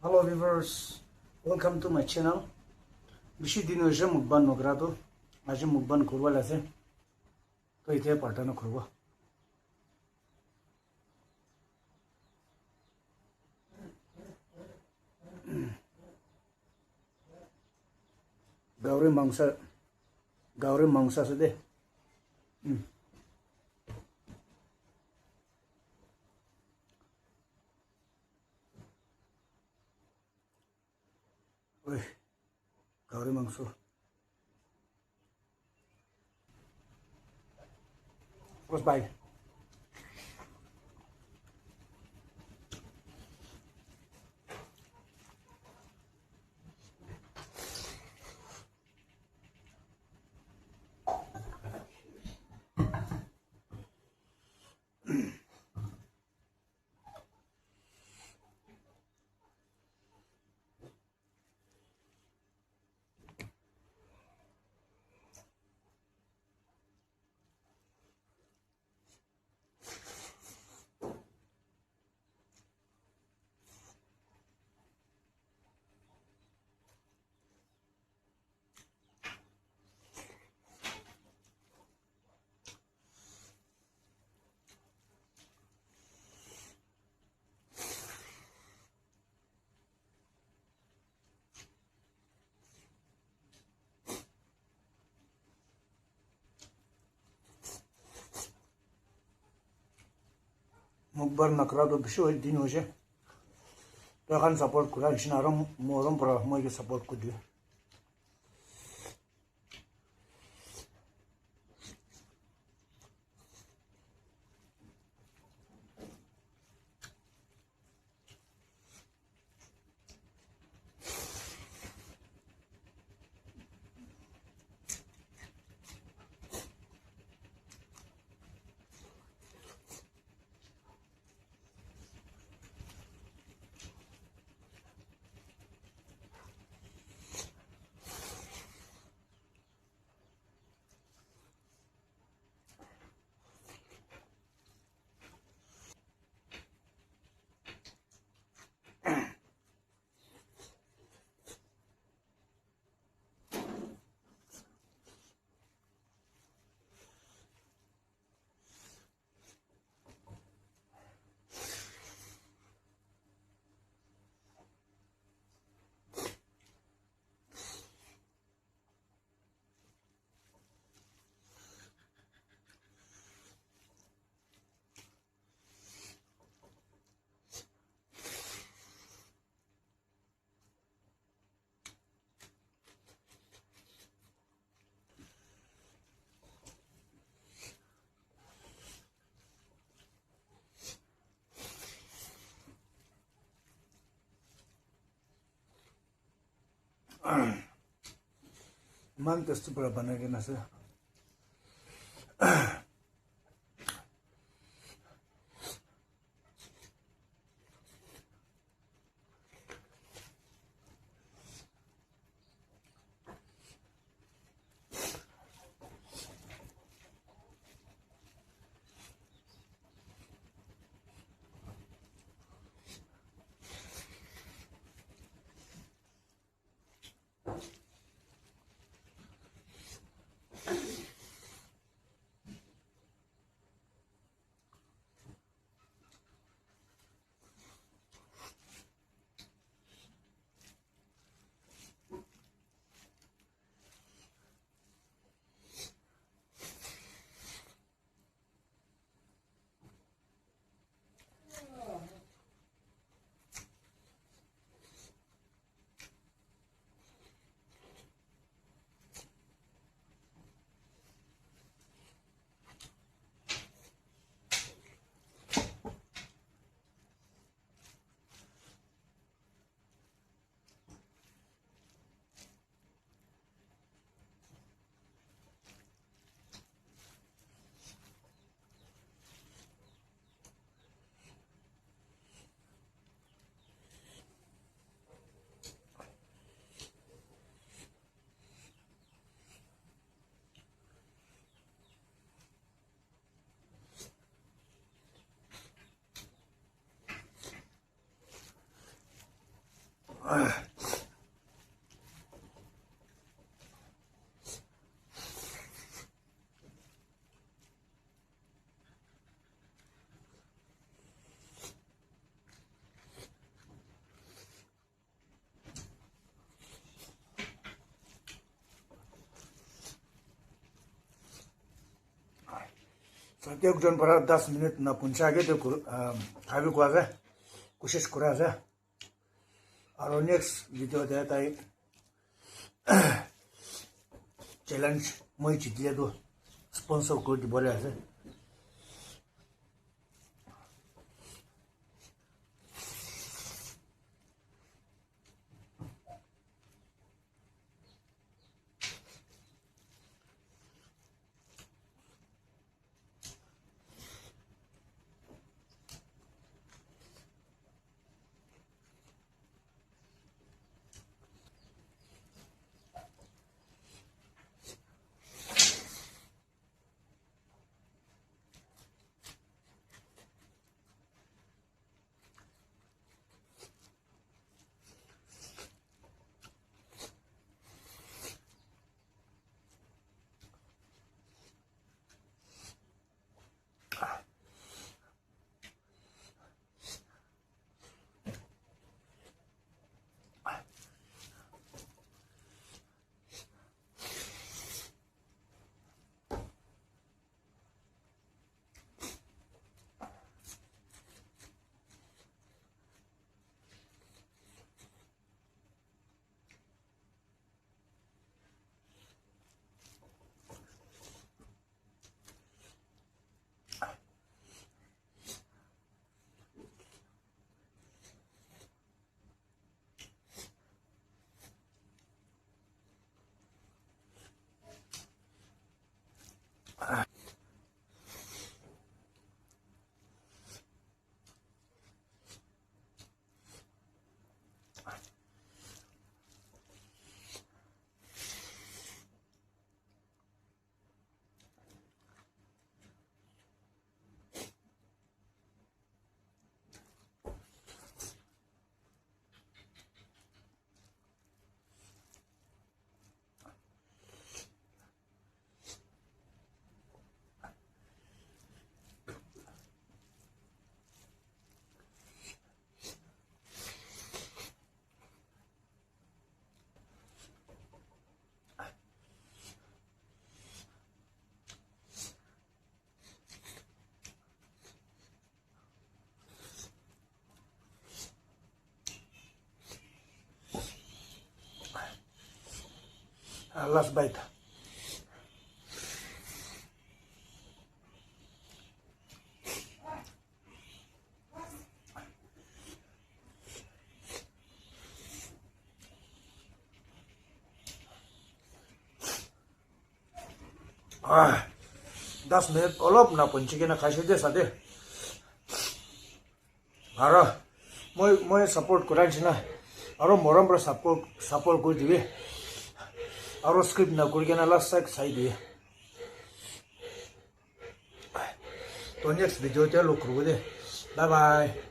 Hello viewers, welcome to my channel. Bishi dino je mukban nogrado, aje mukban kurwa lase. To ite partana kurwa. Gauri mangsa sede. Oi, gauri mangso. Terus bye. Mukbar nakrado bisho dino je. To kan support kura shinaram moram pra mo ke support kudu. Man testu pra banage na se. सत्य जन पर 10 minute ना पुंचा के तो खाबी को आगे कोशिश करा जा और नेक्स्ट वीडियो देता है चैलेंज मैं चिट्ठी दो स्पॉन्सर को बोले ऐसे last bite. Ah, 10 minit olop na punci kena kasih dia sade. Aro, moi support kuran sih na. Aro moram pro support kuri diye. Aro script na kuri kena last side diye. तो next video चलो करो दे bye bye.